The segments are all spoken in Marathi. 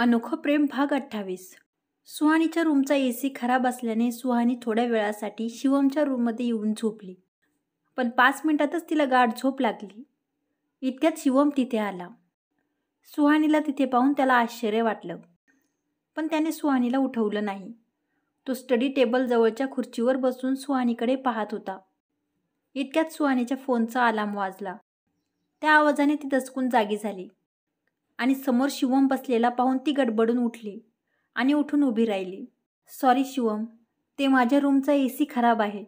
अनोखं प्रेम भाग 28. सुहानीच्या रूमचा एसी खराब असल्याने सुहानी थोड्या वेळासाठी शिवमच्या रूममध्ये येऊन झोपली. पण 5 मिनिटातच तिला गाढ झोप लागली. इतक्यात शिवम तिथे आला. सुहानीला तिथे पाहून त्याला आश्चर्य वाटलं, पण त्याने सुहानीला उठवलं नाही. तो स्टडी टेबल जवळच्या खुर्चीवर बसून सुहानीकडे पाहत होता. इतक्यात सुहानीच्या फोनचा अलार्म वाजला. त्या आवाजाने ती दचकून जागी झाली आणि समोर शिवम बसलेला पाहून ती गडबडून उठली आणि उठून उभी राहिली. सॉरी शिवम, ते माझ्या रूमचा एसी खराब आहे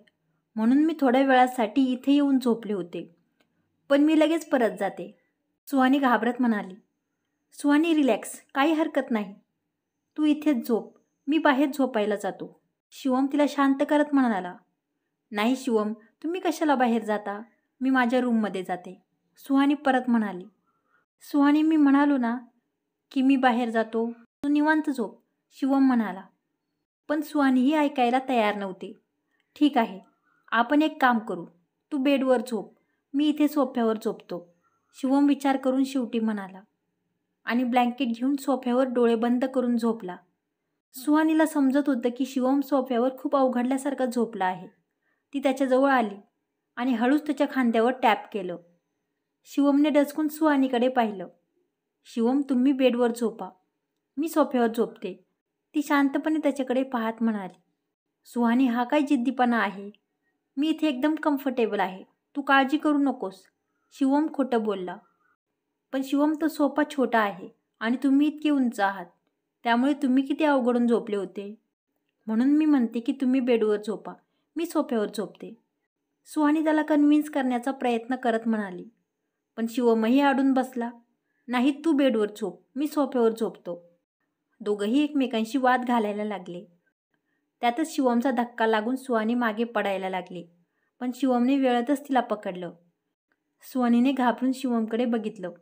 म्हणून मी थोड्या वेळासाठी इथे येऊन झोपले होते, पण मी लगेच परत जाते, सुहानी घाबरत म्हणाली. सुहानी रिलॅक्स, काही हरकत नाही, तू इथेच झोप, मी बाहेर झोपायला जातो, शिवम तिला शांत करत म्हणाला. नाही शिवम, तुम्ही कशाला बाहेर जाता, मी माझ्या रूममध्ये जाते, सुहानी परत म्हणाली. सुहानी, मी म्हणालो ना की मी बाहेर जातो, तू निवांत झोप, शिवम म्हणाला. पण सुहानीही ऐकायला तयार नव्हती. ठीक आहे, आपण एक काम करू, तू बेडवर झोप, मी इथे सोफ्यावर झोपतो, शिवम विचार करून शेवटी म्हणाला आणि ब्लँकेट घेऊन सोफ्यावर डोळे बंद करून झोपला. सुहानीला समजत होतं की शिवम सोफ्यावर खूप अवघडल्यासारखा झोपला आहे. ती त्याच्याजवळ आली आणि हळूच त्याच्या खांद्यावर टॅप केलं. शिवमने डचकून सुहानीकडे पाहिलं. शिवम, तुम्ही बेडवर झोपा, मी सोफ्यावर झोपते, ती शांतपणे त्याच्याकडे पाहत म्हणाली. सुहानी, हा काय जिद्दीपणा आहे, मी इथे एकदम कम्फर्टेबल आहे, तू काळजी करू नकोस, शिवम खोटं बोलला. पण शिवम, तो सोफा छोटा आहे आणि तुम्ही इतके उंच आहात, त्यामुळे तुम्ही किती अवघडून झोपले होते, म्हणून मी म्हणते की तुम्ही बेडवर झोपा, मी सोफ्यावर झोपते, सुहानी त्याला कन्व्हिन्स करण्याचा प्रयत्न करत म्हणाली. पण शिवमही अडून बसला. नाही, तू बेडवर झोप, मी सोफ्यावर झोपतो. दोघंही एकमेकांशी वाद घालायला लागले. त्यातच शिवमचा धक्का लागून सुहानी मागे पडायला लागली, पण शिवमने वेळातच तिला पकडलं. सुहानीने घाबरून शिवमकडे बघितलं.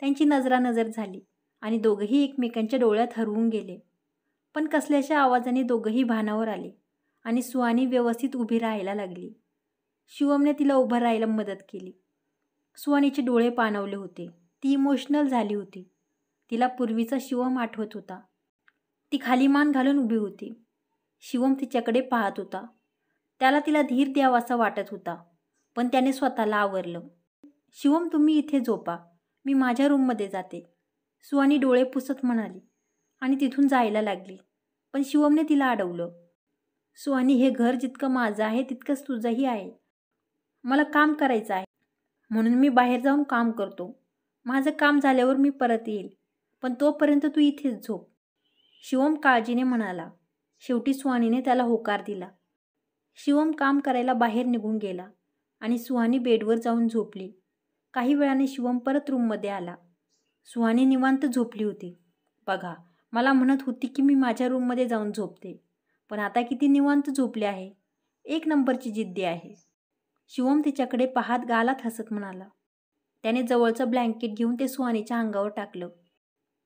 त्यांची नजरानजर झाली आणि दोघंही एकमेकांच्या डोळ्यात हरवून गेले. पण कसल्याशा आवाजाने दोघंही भानावर आले आणि सुहानी व्यवस्थित उभी राहायला लागली. शिवमने तिला उभं राहायला मदत केली. सुहानीचे डोळे पाणावले होते, ती इमोशनल झाली होती. तिला पूर्वीचा शिवम आठवत होता. ती खाली मान घालून उभी होती. शिवम तिच्याकडे पाहत होता. त्याला तिला धीर द्यावासा वाटत होता, पण त्याने स्वतःला आवरलं. शिवम, तुम्ही इथे झोपा, मी माझ्या रूममध्ये जाते, सुहानी डोळे पुसत म्हणाली आणि तिथून जायला लागली. पण शिवमने तिला अडवलं. सुहानी, हे घर जितकं माझं आहे तितकंच तुझंही आहे, मला काम करायचं आहे म्हणून मी बाहेर जाऊन काम करतो, माझं काम झाल्यावर मी परत येईल, पण तोपर्यंत तू इथेच झोप, शिवम काळजीने म्हणाला. शेवटी सुहानीने त्याला होकार दिला. शिवम काम करायला बाहेर निघून गेला आणि सुहानी बेडवर जाऊन झोपली. काही वेळाने शिवम परत रूममध्ये आला. सुहानी निवांत झोपली होती. बघा, मला म्हणत होती की मी माझ्या रूममध्ये जाऊन झोपते, पण आता किती निवांत झोपले आहे, एक नंबरची जिद्दी आहे, शिवम तिच्याकडे पाहत गालात हसत म्हणाला. त्याने जवळचं ब्लँकेट घेऊन ते सुहानीच्या अंगावर टाकलं.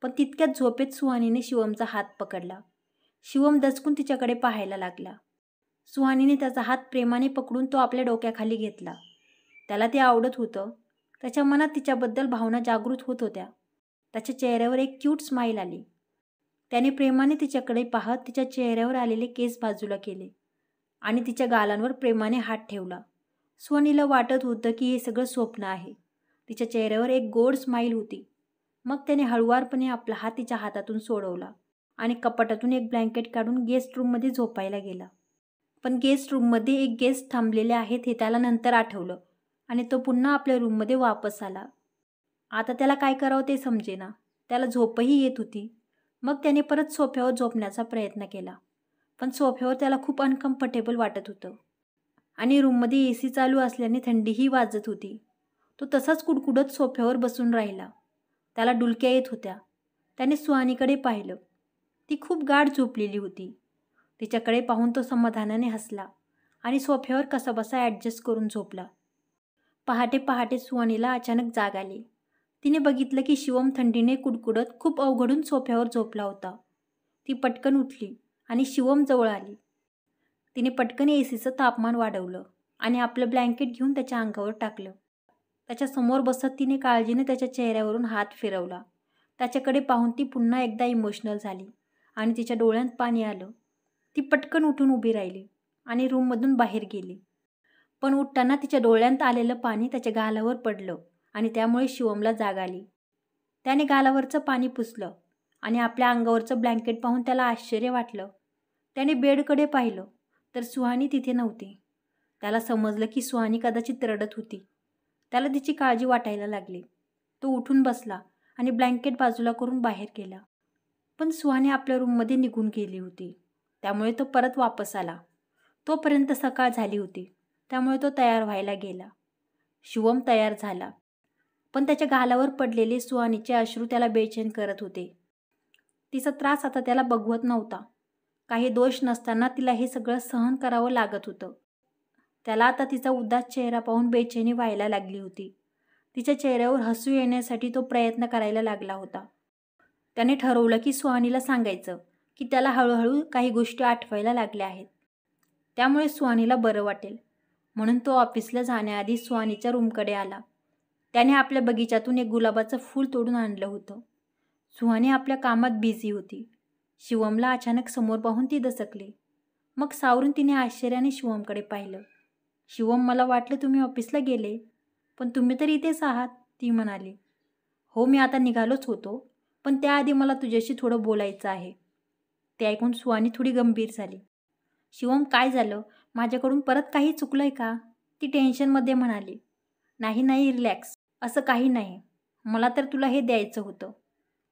पण तितक्यात झोपेत सुहानीने शिवमचा हात पकडला. शिवम दचकून तिच्याकडे पाहायला लागला. सुहानीने त्याचा हात प्रेमाने पकडून तो आपल्या डोक्याखाली घेतला. त्याला ते आवडत होतं. त्याच्या मनात तिच्याबद्दल भावना जागृत होत होत्या. त्याच्या चेहऱ्यावर एक क्यूट स्माईल आली. त्याने प्रेमाने तिच्याकडे पाहत तिच्या चेहऱ्यावर आलेले केस बाजूला केले आणि तिच्या गालांवर प्रेमाने हात ठेवला. सुहानीला वाटत होतं की हे सगळं स्वप्न आहे. तिच्या चेहऱ्यावर एक गोड स्माईल होती. मग त्याने हळुवारपणे आपला हात तिच्या हातातून सोडवला आणि कपाटातून एक ब्लँकेट काढून गेस्ट रूममध्ये झोपायला गेला. पण गेस्ट रूममध्ये एक गेस्ट थांबलेले आहेत हे त्याला नंतर आठवलं आणि तो पुन्हा आपल्या रूममध्ये वापस आला. आता त्याला काय करावं ते समजेना. त्याला झोपही येत होती. मग त्याने परत सोफ्यावर झोपण्याचा प्रयत्न केला, पण सोफ्यावर त्याला खूप अनकम्फर्टेबल वाटत होतं आणि रूममध्ये एसी चालू असल्याने थंडीही वाजत होती. तो तसाच कुडकुडत सोफ्यावर बसून राहिला. त्याला डुलक्या येत होत्या. त्याने सुहानीकडे पाहिलं. ती खूप गाढ झोपलेली होती. तिच्याकडे पाहून तो समाधानाने हसला आणि सोफ्यावर कसाबसा ॲडजस्ट करून झोपला. पहाटे पहाटे सुहानीला अचानक जाग आली. तिने बघितलं की शिवम थंडीने कुडकुडत खूप अवघडून सोफ्यावर झोपला होता. ती पटकन उठली आणि शिवम जवळ आली. तिने पटकन एसीचं तापमान वाढवलं आणि आपलं ब्लँकेट घेऊन त्याच्या अंगावर टाकलं. त्याच्या समोर बसत तिने काळजीने त्याच्या चेहऱ्यावरून हात फिरवला. त्याच्याकडे पाहून ती पुन्हा एकदा इमोशनल झाली आणि तिच्या डोळ्यात पाणी आलं. ती पटकन उठून उभी राहिली आणि रूममधून बाहेर गेली. पण उठताना तिच्या डोळ्यात आलेलं पाणी त्याच्या गालावर पडलं आणि त्यामुळे शिवमला जाग आली. त्याने गालावरचं पाणी पुसलं आणि आपल्या अंगावरचं ब्लँकेट पाहून त्याला आश्चर्य वाटलं. त्याने बेडकडे पाहिलं तर सुहानी तिथे नव्हती. त्याला समजलं की सुहानी कदाचित रडत होती. त्याला तिची काळजी वाटायला लागली. तो उठून बसला आणि ब्लँकेट बाजूला करून बाहेर गेला. पण सुहानी आपल्या रूममध्ये निघून गेली होती. त्यामुळे तो परत वापस आला. तोपर्यंत सकाळ झाली होती. त्यामुळे तो तयार व्हायला गेला. शिवम तयार झाला. पण त्याच्या गालावर पडलेले सुहानीचे अश्रू त्याला बेचैन करत होते. तिचा त्रास आता त्याला बघवत नव्हता. काही दोष नसताना तिला हे सगळं सहन करावं लागत होतं. त्याला आता तिचा उदास चेहरा पाहून बेचैनी व्हायला लागली होती. तिच्या चेहऱ्यावर हसू येण्यासाठी तो प्रयत्न करायला लागला होता. त्याने ठरवलं की सुहानीला सांगायचं की त्याला हळूहळू काही गोष्टी आठवायला लागल्या आहेत. त्यामुळे सुहानीला बरं वाटेल. म्हणून तो ऑफिसला जाण्याआधी सुहानीच्या रूमकडे आला. त्याने आपल्या बगीच्यातून एक गुलाबाचं फूल तोडून आणलं होतं. सुहानी आपल्या कामात बिझी होती. शिवमला अचानक समोर पाहून ती दचकली. मग सावरून तिने आश्चर्याने शिवमकडे पाहिलं. शिवम, मला वाटलं तुम्ही ऑफिसला गेले, पण तुम्ही तर इथेच आहात, ती म्हणाली. हो, मी आता निघालोच होतो, पण त्याआधी मला तुझ्याशी थोडं बोलायचं आहे. ते ऐकून सुहानी थोडी गंभीर झाली. शिवम, काय झालं? माझ्याकडून परत काही चुकलंय का? ती टेन्शनमध्ये म्हणाली. नाही नाही, रिलॅक्स, असं काही नाही. मला तर तुला हे द्यायचं होतं,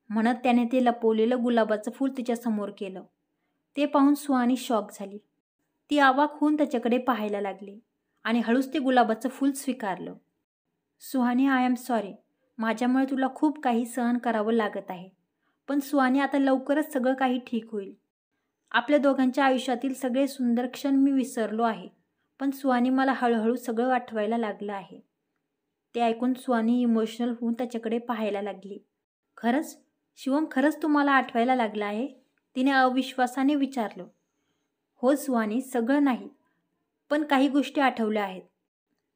म्हणत त्याने ते लपवलेलं गुलाबाचं फूल तिच्यासमोर केलं. ते पाहून सुहानी शॉक झाली. ती अवाक होऊन त्याच्याकडे पाहायला लागली आणि हळूच ते गुलाबाचं फूल स्वीकारलं. Suhani, I am sorry. माझ्यामुळे तुला खूप काही सहन करावं लागत आहे. पण सुहानी, आता लवकरच सगळं काही ठीक होईल. आपल्या दोघांच्या आयुष्यातील सगळे सुंदर क्षण मी विसरलो आहे. पण सुहानी, मला हळूहळू सगळं आठवायला लागलं आहे. ते ऐकून सुहानी इमोशनल होऊन त्याच्याकडे पाहायला लागली. खरंच? शिवम, खरंच तुम्हाला आठवायला लागलं आहे? तिने अविश्वासाने विचारलं. हो सुहानी, सगळं नाही, पण काही गोष्टी आठवल्या आहेत.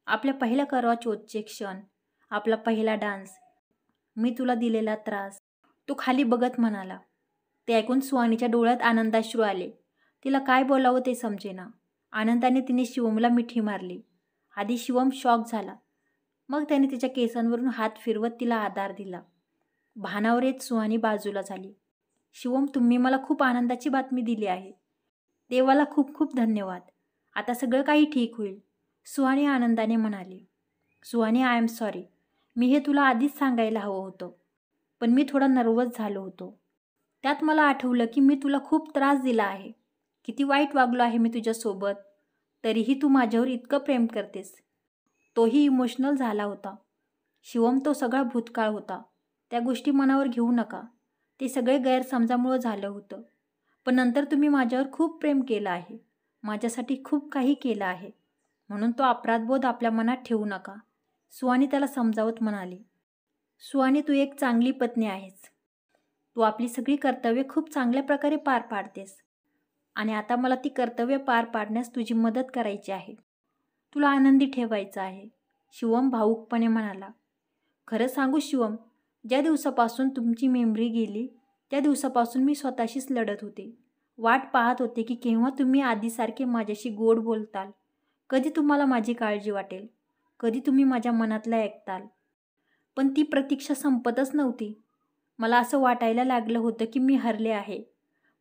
आपल्या पहिल्या करवा चौथचे क्षण, आपला पहिला डान्स, मी तुला दिलेला त्रास. तो खाली बघत म्हणाला. ते ऐकून सुहानीच्या डोळ्यात आनंदाश्रू आले. तिला काय बोलावं ते समजेना. आनंदाने तिने शिवमला मिठी मारली. आधी शिवम शॉक झाला. मग त्याने तिच्या केसांवरून हात फिरवत तिला आधार दिला. भानावर येत सुहानी बाजूला झाली. शिवम, तुम्ही मला खूप आनंदाची बातमी दिली आहे. देवाला खूप खूप धन्यवाद. आता सगळं काही ठीक होईल, सुहानी आनंदाने म्हणाली. Suhani, I am sorry. मी हे तुला आधीच सांगायला हवं होतं, पण मी थोडा नर्वस झालो होतो. त्यात मला आठवलं की मी तुला खूप त्रास दिला आहे. किती वाईट वागलो आहे मी तुझ्यासोबत. तरीही तू माझ्यावर इतकं प्रेम करतेस. तोही इमोशनल झाला होता. शिवम, तो सगळा भूतकाळ होता. त्या गोष्टी मनावर घेऊ नका. ते सगळे गैरसमजामुळं झालं होतं. पण नंतर तुम्ही माझ्यावर खूप प्रेम केलं आहे. माझ्यासाठी खूप काही केलं आहे. म्हणून तो अपराधबोध आपल्या मनात ठेवू नका, सुहानी त्याला समजावत म्हणाली. सुहानी, तू एक चांगली पत्नी आहेस. तू आपली सगळी कर्तव्ये खूप चांगल्या प्रकारे पार पाडतेस आणि आता मला ती कर्तव्य पार पाडण्यास तुझी मदत करायची आहे. तुला आनंदी ठेवायचं आहे, शिवम भावुकपणे म्हणाला. खरं सांगू शिवम, ज्या दिवसापासून तुमची मेमरी गेली त्या दिवसापासून मी स्वतःशीच लढत होते. वाट पाहत होते की केव्हा तुम्ही आधीसारखे माझ्याशी गोड बोलताल, कधी तुम्हाला माझी काळजी वाटेल, कधी तुम्ही माझ्या मनातलं ऐकताल. पण ती प्रतीक्षा संपतच नव्हती. मला असं वाटायला लागलं होतं की मी हरले आहे.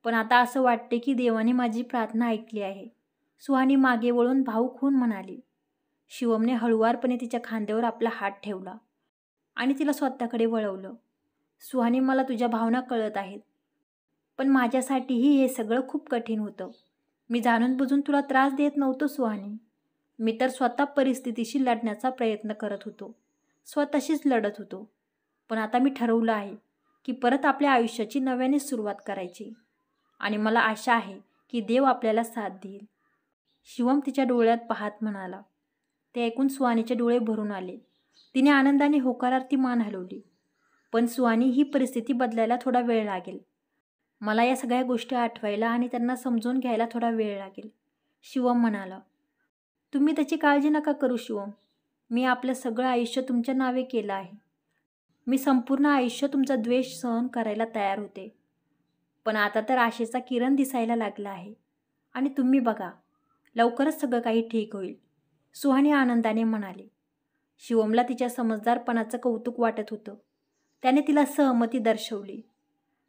पण आता असं वाटते की देवाने माझी प्रार्थना ऐकली आहे, सुहानी मागे वळून भावूक होऊन म्हणाली. शिवमने हळुवारपणे तिच्या खांद्यावर आपला हात ठेवला आणि तिला स्वतःकडे वळवलं. सुहानी, मला तुझ्या भावना कळत आहेत, पण माझ्यासाठीही हे सगळं खूप कठीण होतं. मी जाणून बुजून तुला त्रास देत नव्हतो सुहानी. मी तर स्वतः परिस्थितीशी लढण्याचा प्रयत्न करत होतो, स्वतःशीच लढत होतो. पण आता मी ठरवलं आहे की परत आपल्या आयुष्याची नव्याने सुरुवात करायची आणि मला आशा आहे की देव आपल्याला साथ देईल, शिवम तिच्या डोळ्यात पाहत म्हणाला. ते ऐकून सुहानीचे डोळे भरून आले. तिने आनंदाने होकारार्थी मान हलवली. पण सुहानी, ही परिस्थिती बदलायला थोडा वेळ लागेल. मला या सगळ्या गोष्टी आठवायला आणि त्यांना समजून घ्यायला थोडा वेळ लागेल, शिवम म्हणाला. तुम्ही त्याची काळजी नका करू शिवम. मी आपलं सगळं आयुष्य तुमच्या नावे केलं आहे. मी संपूर्ण आयुष्य तुमचा द्वेष सहन करायला तयार होते. पण आता तर आशेचा किरण दिसायला लागला आहे. आणि तुम्ही बघा, लवकरच सगळं काही ठीक होईल, सुहानी आनंदाने म्हणाली. शिवमला तिच्या समजदारपणाचं कौतुक वाटत होतं. त्याने तिला सहमती दर्शवली.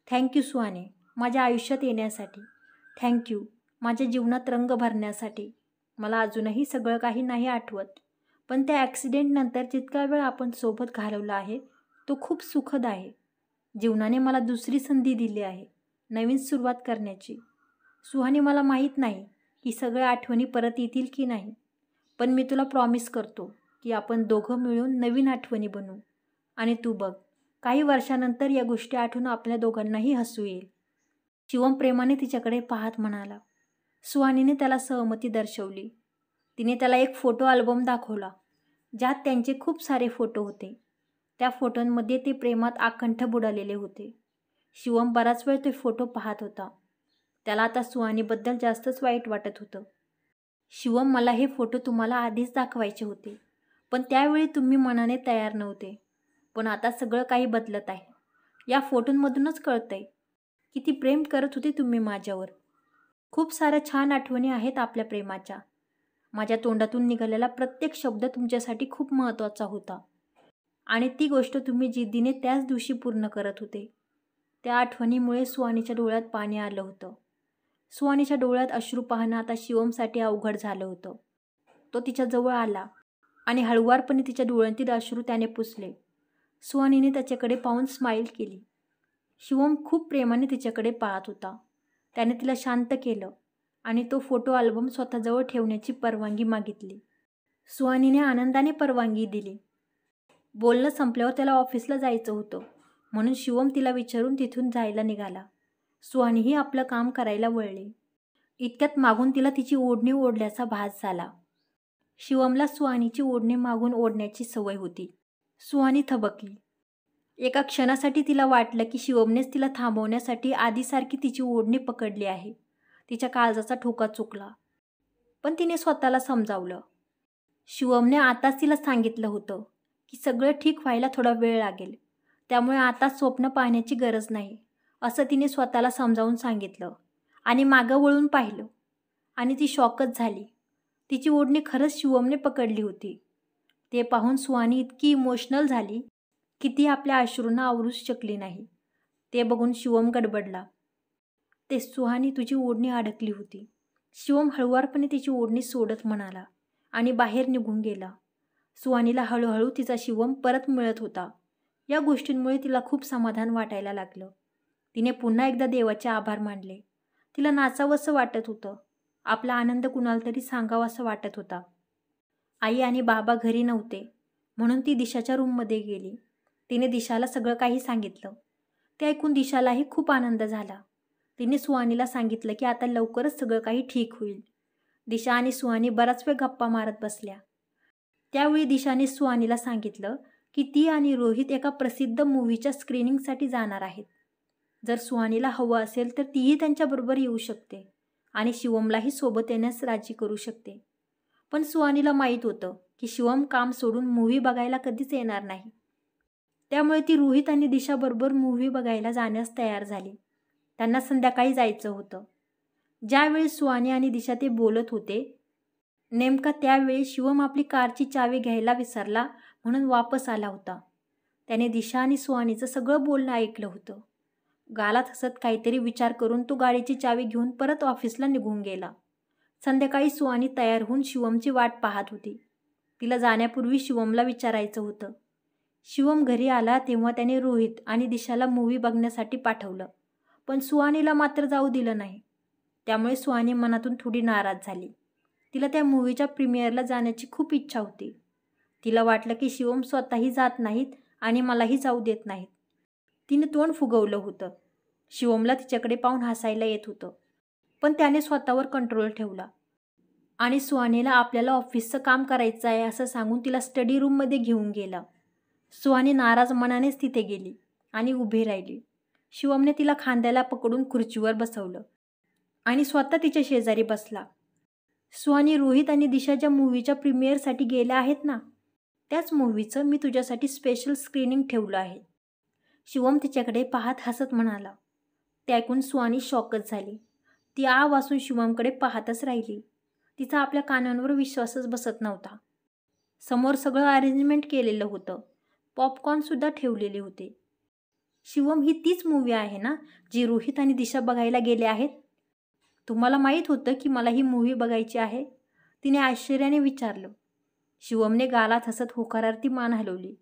थँक्यू सुहाने, माझ्या आयुष्यात येण्यासाठी. थँक्यू, माझ्या जीवनात रंग भरण्यासाठी. मला अजूनही सगळं काही नाही आठवत, पण त्या ॲक्सिडेंटनंतर जितका वेळ आपण सोबत घालवला आहे तो खूप सुखद आहे. जीवनाने मला दुसरी संधी दिली आहे, नवीन सुरुवात करण्याची. सुहानी, मला माहीत नाही की सगळ्या आठवणी परत येतील की नाही, पण मी तुला प्रॉमिस करतो की आपण दोघं मिळून नवीन आठवणी बनवू. आणि तू बघ, काही वर्षानंतर या गोष्टी आठवून आपल्या दोघांनाही हसू येईल. शिवम प्रेमाने तिच्याकडे पाहत म्हणाला. सुहानीने त्याला सहमती दर्शवली. तिने त्याला एक फोटो अल्बम दाखवला, ज्यात त्यांचे खूप सारे फोटो होते. त्या फोटोंमध्ये ते प्रेमात आकंठ बुडालेले होते. शिवम बराच वेळ ते फोटो पाहत होता. त्याला आता सुहानीबद्दल जास्तच वाईट वाटत होतं. शिवम, मला हे फोटो तुम्हाला आधीच दाखवायचे होते, पण त्यावेळी तुम्ही मनाने तयार नव्हते. पण आता सगळं काही बदलत आहे. या फोटोंमधूनच कळतंय किती प्रेम करत होते तुम्ही माझ्यावर. खूप साऱ्या छान आठवणी आहेत आपल्या प्रेमाच्या. माझ्या तोंडातून निघालेला प्रत्येक शब्द तुमच्यासाठी खूप महत्त्वाचा होता. आणि ती गोष्ट तुम्ही जिद्दीने त्याच दिवशी पूर्ण करत होते. त्या आठवणीमुळे सुहानीच्या डोळ्यात पाणी आलं होतं. सुहानीच्या डोळ्यात अश्रू पाहणं आता शिवमसाठी अवघड झालं होतं. तो तिच्याजवळ आला आणि हळुवारपणे तिच्या डोळ्यांतील अश्रू त्याने पुसले. सुहानीने त्याच्याकडे पाहून स्माईल केली. शिवम खूप प्रेमाने तिच्याकडे पाहत होता. त्याने तिला शांत केलं आणि तो फोटो अल्बम स्वतःजवळ ठेवण्याची परवानगी मागितली. सुहानीने आनंदाने परवानगी दिली. बोलणं संपल्यावर त्याला ऑफिसला जायचं होतं, म्हणून शिवम तिला विचारून तिथून जायला निघाला. सुहानीही आपलं काम करायला वळली. इतक्यात मागून तिला तिची ओढणी ओढल्याचा भास झाला. शिवमला सुहानीची ओढणी मागून ओढण्याची सवय होती. सुहानी थबकली. एका क्षणासाठी तिला वाटलं की शिवमनेच तिला थांबवण्यासाठी आधीसारखी तिची ओढणी पकडली आहे. तिच्या काळजाचा ठोका चुकला. पण तिने स्वतःला समजावलं. शिवमने आताच तिला सांगितलं होतं की सगळं ठीक व्हायला थोडा वेळ लागेल, त्यामुळे आता स्वप्न पाहण्याची गरज नाही, असं तिने स्वतःला समजावून सांगितलं. आणि मागं वळून पाहिलं आणि ती शॉकच झाली. तिची ओढणी खरंच शिवमने पकडली होती. ते पाहून सुहानी इतकी इमोशनल झाली की ती आपल्या अश्रूंना आवरूच शकली नाही. ते बघून शिवम गडबडला. ते सुहानी, तुझी ओढणी अडकली होती. शिवम हळुवारपणे तिची ओढणी सोडत म्हणाला आणि बाहेर निघून गेला. सुहानीला हळूहळू तिचा शिवम परत मिळत होता. या गोष्टींमुळे तिला खूप समाधान वाटायला लागलं. तिने पुन्हा एकदा देवाचे आभार मानले. तिला नाचावंसं वाटत होतं. आपला आनंद कुणाला तरी सांगावासा वाटत होता. आई आणि बाबा घरी नव्हते, म्हणून ती दिशाच्या रूममध्ये गेली. तिने दिशाला सगळं काही सांगितलं. ते ऐकून दिशालाही खूप आनंद झाला. तिने सुहानीला सांगितलं की आता लवकरच सगळं काही ठीक होईल. दिशा आणि सुहानी बराच वेळ गप्पा मारत बसल्या. त्यावेळी दिशाने सुहानीला सांगितलं की ती आणि रोहित एका प्रसिद्ध मूव्हीच्या स्क्रीनिंगसाठी जाणार आहेत. जर सुहानीला हवं असेल तर तीही त्यांच्याबरोबर येऊ शकते आणि शिवमलाही सोबत येण्यास राजी करू शकते. पण सुहानीला माहीत होतं की शिवम काम सोडून मूव्ही बघायला कधीच येणार नाही. त्यामुळे ती रोहित आणि दिशाबरोबर मूव्ही बघायला जाण्यास तयार झाली. त्यांना संध्याकाळी जायचं होतं. ज्यावेळी सुहानी आणि दिशा ते बोलत होते, नेमका त्यावेळी शिवम आपली कारची चावी घ्यायला विसरला, म्हणून वापस आला होता. त्याने दिशा आणि सुहानीचं सगळं बोलणं ऐकलं होतं. गालात हसत काहीतरी विचार करून तो गाडीची चावी घेऊन परत ऑफिसला निघून गेला. संध्याकाळी सुहानी तयार होऊन शिवमची वाट पाहत होती. तिला जाण्यापूर्वी शिवमला विचारायचं होतं. शिवम घरी आला तेव्हा त्याने रोहित आणि दिशाला मूव्ही बघण्यासाठी पाठवलं, पण सुहानीला मात्र जाऊ दिलं नाही. त्यामुळे सुहानी मनातून थोडी नाराज झाली. तिला त्या मूव्हीच्या प्रीमियरला जाण्याची खूप इच्छा होती. तिला वाटलं की शिवम स्वतःही जात नाहीत आणि मलाही जाऊ देत नाहीत. तिने तोंड फुगवलं होतं. शिवमला तिच्याकडे पाहून हसायला येत होतं, पण त्याने स्वतःवर कंट्रोल ठेवला आणि सुहानीला आपल्याला ऑफिसचं काम करायचं आहे असं सांगून तिला स्टडी रूममध्ये घेऊन गेला. सुहानी नाराज मनानेच तिथे गेली आणि उभी राहिली. शिवमने तिला खांद्याला पकडून खुर्चीवर बसवलं आणि स्वतः तिच्या शेजारी बसला. सुहानी, रोहित आणि दिशा ज्या मूव्हीच्या प्रीमियरसाठी गेल्या आहेत ना, त्याच मूव्हीचं मी तुझ्यासाठी स्पेशल स्क्रीनिंग ठेवलं आहे. शिवम तिच्याकडे पाहत हसत म्हणाला. ते ऐकून सुहानी शॉकच झाली. ती आ वासून शिवमकडे पाहतच राहिली. तिचा आपल्या कानांवर विश्वासच बसत नव्हता. समोर सगळं अरेंजमेंट केलेलं होतं. पॉपकॉर्नसुद्धा ठेवलेले होते. शिवम, ही तीच मूव्ही आहे ना जी रोहित आणि दिशा बघायला गेले आहेत? तुम्हाला माहीत होतं की मला ही मूव्ही बघायची आहे? तिने आश्चर्याने विचारलं. शिवमने गालात हसत होकारार्थी मान हलवली.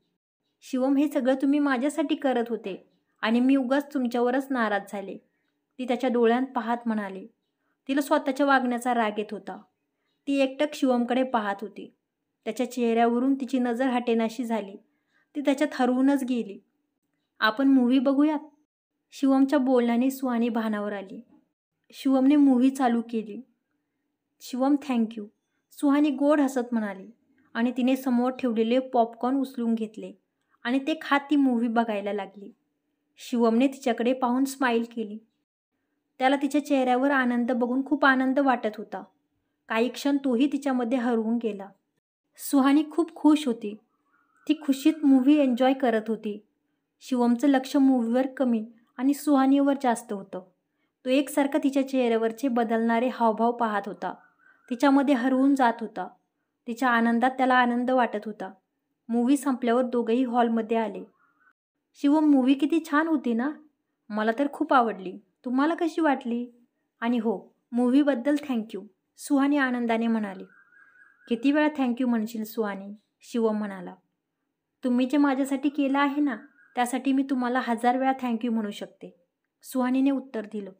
शिवम, हे सगळं तुम्ही माझ्यासाठी करत होते आणि मी उगाच तुमच्यावरच नाराज झाले. ती त्याच्या डोळ्यांत पाहत म्हणाली. तिला स्वतःच्या वागण्याचा राग येत होता. ती एकटक शिवमकडे पाहत होती. त्याच्या चेहऱ्यावरून तिची नजर हटेनाशी झाली. ती त्याच्यात हरवूनच गेली. आपण मूव्ही बघूयात? शिवमच्या बोलण्याने सुहानी भानावर आली. शिवमने मूव्ही चालू केली. शिवम, थँक्यू, सुहानी गोड हसत म्हणाली आणि तिने समोर ठेवलेले पॉपकॉर्न उचलून घेतले आणि ते खात ती मूव्ही बघायला लागली. शिवमने तिच्याकडे पाहून स्माईल केली. त्याला तिच्या चेहऱ्यावर आनंद बघून खूप आनंद वाटत होता. काही क्षण तोही तिच्यामध्ये हरवून गेला. सुहानी खूप खुश होती. ती खुशीत मूव्ही एन्जॉय करत होती. शिवमचं लक्ष मूव्हीवर कमी आणि सुहानीवर जास्त होतं. तो एकसारखा तिच्या चेहऱ्यावरचे बदलणारे हावभाव पाहत होता. तिच्यामध्ये हरवून जात होता. तिच्या आनंदात त्याला आनंद वाटत होता. मूव्ही संपल्यावर दोघंही हॉलमध्ये आले. शिवम, मूव्ही किती छान होती ना? मला तर खूप आवडली. तुम्हाला कशी वाटली? आणि हो, मूव्हीबद्दल थँक्यू, सुहानी आनंदाने म्हणाली. किती वेळा थँक्यू म्हणशील सुहानी? शिवम म्हणाला. तुम्ही जे माझ्यासाठी केलं आहे ना, त्यासाठी मी तुम्हाला 1000 वेळा थँक्यू म्हणू शकते, सुहानीने उत्तर दिलं.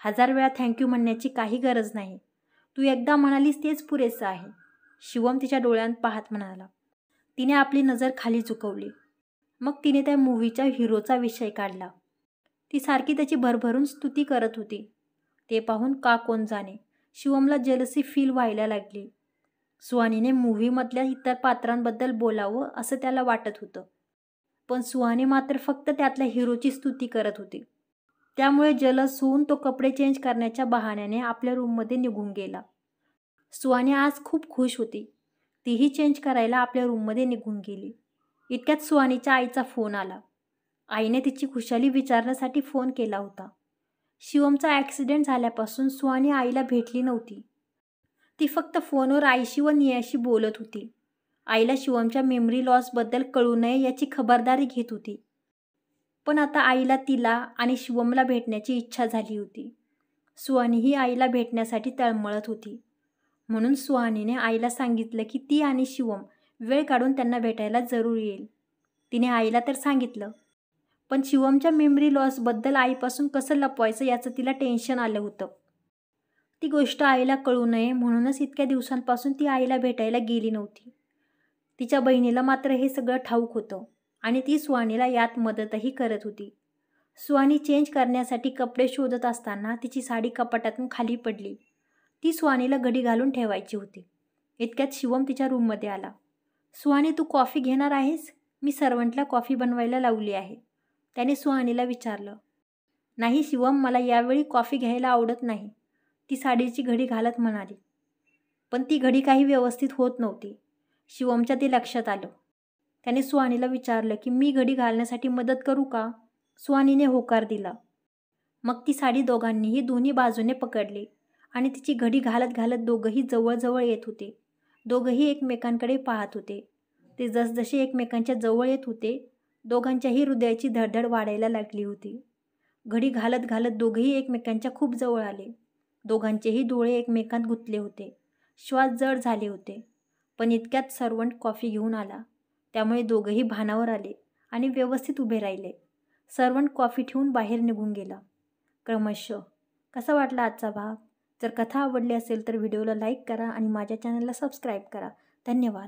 1000 वेळा थँक्यू म्हणण्याची काही गरज नाही. तू एकदा म्हणालीस तेच पुरेसं आहे, शिवम तिच्या डोळ्यांत पाहत म्हणाला. तिने आपली नजर खाली झुकवली. मग तिने त्या मूव्हीच्या हिरोचा विषय काढला. ती सारखी त्याची भरभरून स्तुती करत होती. ते पाहून का कोण जाणे, शिवमला जेलसी फील व्हायला लागली. सुहानीने मूव्हीमधल्या इतर पात्रांबद्दल बोलावं असं त्याला वाटत होतं. पण सुहानी मात्र फक्त त्यातल्या हिरोची स्तुती करत होती. त्यामुळे जलस होऊन तो कपडे चेंज करण्याच्या बहाण्याने आपल्या रूममध्ये निघून गेला. सुहानी आज खूप खुश होती. तीही चेंज करायला आपल्या रूममध्ये निघून गेली. इतक्यात सुहानीच्या आईचा फोन आला. आईने तिची खुशाली विचारण्यासाठी फोन केला होता. शिवमचा ॲक्सिडेंट झाल्यापासून सुहानी आईला भेटली नव्हती. ती फक्त फोनवर आईशी व नियाशी बोलत होती. आईला शिवमच्या मेमरी लॉसबद्दल कळू नये याची खबरदारी घेत होती. पण आता आईला तिला आणि शिवमला भेटण्याची इच्छा झाली होती. सुहानीही आईला भेटण्यासाठी तळमळत होती. म्हणून सुहानीने आईला सांगितलं की ती आणि शिवम वेळ काढून त्यांना भेटायला जरूर येईल. तिने आईला तर सांगितलं, पण शिवमच्या मेमरी लॉसबद्दल आईपासून कसं लपवायचं याचं तिला टेन्शन आलं होतं. ती गोष्ट आईला कळू नये म्हणूनच इतक्या दिवसांपासून ती आईला भेटायला गेली नव्हती. तिच्या बहिणीला मात्र हे सगळं ठाऊक होतं आणि ती सुहानीला यात मदतही करत होती. सुहानी चेंज करण्यासाठी कपडे शोधत असताना तिची साडी कपाटातून खाली पडली. ती सुहानीला घडी घालून ठेवायची होती. इतक्यात शिवम तिच्या रूममध्ये आला. सुहानी, तू कॉफी घेणार आहेस? मी सर्वंटला कॉफी बनवायला लावली आहे, त्याने सुहानीला विचारलं. नाही शिवम, मला यावेळी कॉफी घ्यायला आवडत नाही, ती साडीची घडी घालत म्हणाली. पण ती घडी काही व्यवस्थित होत नव्हती. शिवमच्या ते लक्षात आलं. त्याने सुहानीला विचारलं की मी घडी घालण्यासाठी मदत करू का? सुहानीने होकार दिला. मग ती साडी दोघांनीही दोन्ही बाजूने पकडली आणि तिची घडी घालत घालत दोघंही जवळजवळ येत होते. दोघंही एकमेकांकडे पाहत होते. ते जसजसे एकमेकांच्या जवळ येत होते, दोघांच्याही हृदयाची धडधड वाढायला लागली होती. घडी घालत घालत दोघंही एकमेकांच्या खूप जवळ आले. दोघांचेही डोळे एकमेकांत गुंतले होते. श्वास जड झाले होते. पण इतक्यात सर्वंट कॉफी घेऊन आला. त्यामुळे दोघंही भानावर आले आणि व्यवस्थित उभे राहिले. सर्वंट कॉफी ठेवून बाहेर निघून गेला. क्रमशः. कसा वाटला आजचा भाग? जर कथा आवडली असेल तर व्हिडिओला लाईक करा आणि माझ्या चॅनलला सबस्क्राईब करा. धन्यवाद.